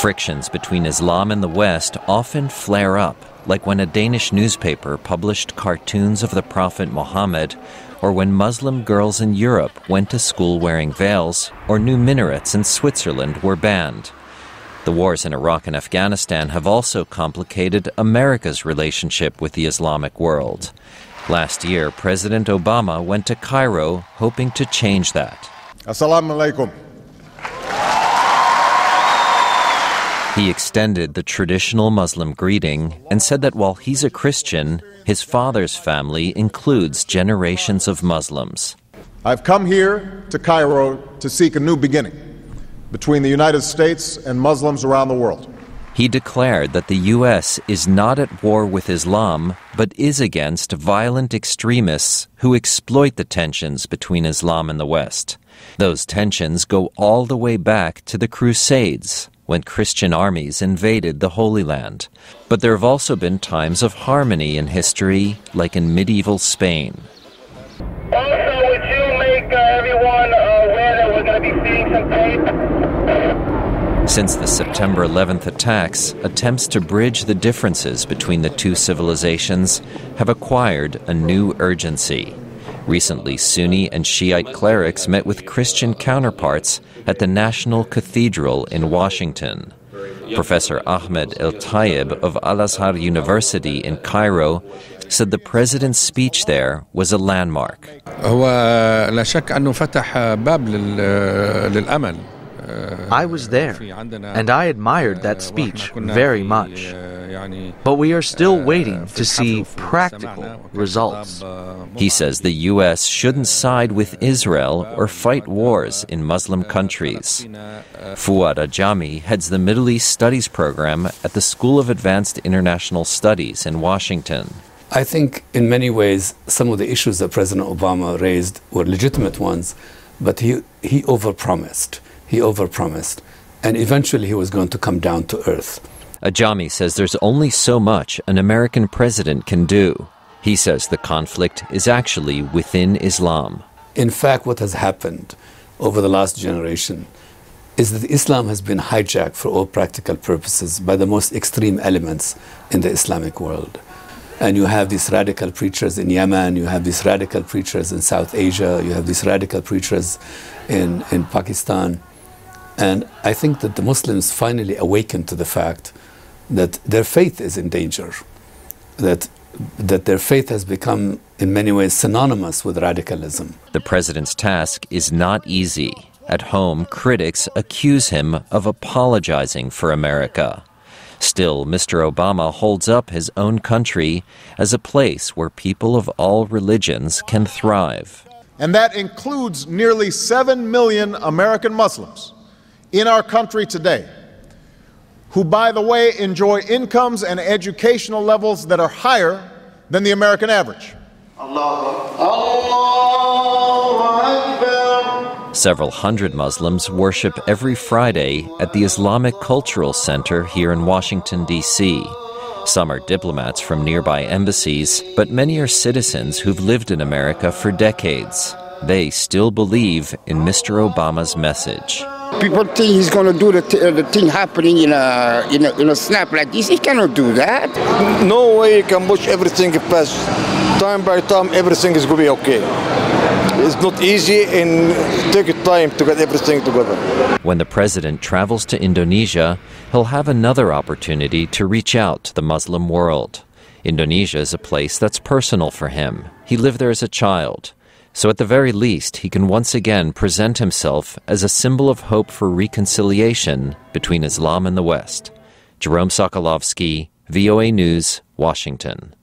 Frictions between Islam and the West often flare up, like when a Danish newspaper published cartoons of the Prophet Muhammad, or when Muslim girls in Europe went to school wearing veils, or new minarets in Switzerland were banned. The wars in Iraq and Afghanistan have also complicated America's relationship with the Islamic world. Last year, President Obama went to Cairo hoping to change that. Assalamu alaikum. He extended the traditional Muslim greeting and said that while he's a Christian, his father's family includes generations of Muslims. I've come here to Cairo to seek a new beginning between the United States and Muslims around the world. He declared that the U.S. is not at war with Islam, but is against violent extremists who exploit the tensions between Islam and the West. Those tensions go all the way back to the Crusades, when Christian armies invaded the Holy Land. But there have also been times of harmony in history, like in medieval Spain. Also, would you make everyone aware that we're going to be seeing some tape? Since the September 11th attacks, attempts to bridge the differences between the two civilizations have acquired a new urgency. Recently, Sunni and Shiite clerics met with Christian counterparts at the National Cathedral in Washington. Professor Ahmed El-Tayeb of Al-Azhar University in Cairo said the president's speech there was a landmark. I was there, and I admired that speech very much. But we are still waiting to see practical results. He says the U.S. shouldn't side with Israel or fight wars in Muslim countries. Fuad Ajami heads the Middle East Studies program at the School of Advanced International Studies in Washington. I think in many ways some of the issues that President Obama raised were legitimate ones, but he overpromised. He overpromised, and eventually he was going to come down to earth. Ajami says there's only so much an American president can do. He says the conflict is actually within Islam. In fact, what has happened over the last generation is that Islam has been hijacked for all practical purposes by the most extreme elements in the Islamic world. And you have these radical preachers in Yemen, you have these radical preachers in South Asia, you have these radical preachers in Pakistan. And I think that the Muslims finally awakened to the fact that their faith is in danger, that their faith has become in many ways synonymous with radicalism. The president's task is not easy. At home, critics accuse him of apologizing for America. Still, Mr. Obama holds up his own country as a place where people of all religions can thrive. And that includes nearly 7 million American Muslims in our country today, who, by the way, enjoy incomes and educational levels that are higher than the American average. Several hundred Muslims worship every Friday at the Islamic Cultural Center here in Washington, D.C. Some are diplomats from nearby embassies, but many are citizens who've lived in America for decades. They still believe in Mr. Obama's message. People think he's going to do the thing happening in a snap like this. He cannot do that. No way you can push everything past. Time by time, everything is going to be okay. It's not easy and take time to get everything together. When the president travels to Indonesia, he'll have another opportunity to reach out to the Muslim world. Indonesia is a place that's personal for him. He lived there as a child. So at the very least, he can once again present himself as a symbol of hope for reconciliation between Islam and the West. Jerome Socolovsky, VOA News, Washington.